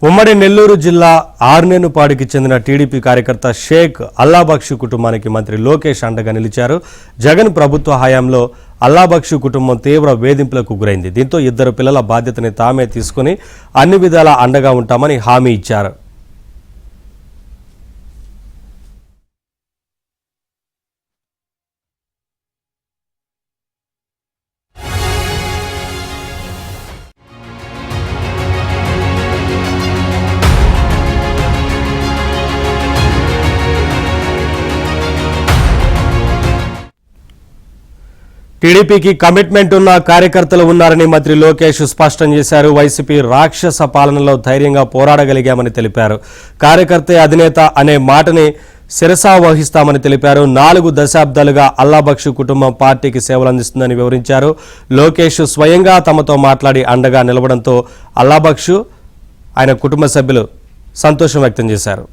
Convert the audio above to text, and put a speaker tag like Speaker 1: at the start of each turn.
Speaker 1: ఉమ్మడి నెల్లూరు జిల్లా ఆర్నేనుపాడికి చెందిన టీడీపీ కార్యకర్త షేక్ అల్లాబక్షు కుటుంబానికి మంత్రి లోకేష్ అండగా నిలిచారు. జగన్ ప్రభుత్వ హయాంలో అల్లాబక్షు కుటుంబం తీవ్ర వేధింపులకు గురైంది. దీంతో ఇద్దరు పిల్లల బాధ్యతని తామే తీసుకుని అన్ని విధాలా అండగా ఉంటామని హామీ ఇచ్చారు. టీడీపీకి కమిట్మెంట్ ఉన్న కార్యకర్తలు ఉన్నారని మంత్రి లోకేష్ స్పష్టం చేశారు. వైసీపీ రాక్షస పాలనలో ధైర్యంగా పోరాడగలిగామని తెలిపారు. కార్యకర్తే అధినేత అనే మాటని శిరసా వహిస్తామని తెలిపారు. 4 దశాబ్దాలుగా అల్లాబక్షు కుటుంబం పార్టీకి సేవలు అందిస్తుందని వివరించారు. లోకేష్ స్వయంగా తమతో మాట్లాడి అండగా నిలవడంతో అల్లాబక్షు ఆయన కుటుంబ సభ్యులు సంతోషం వ్యక్తం చేశారు.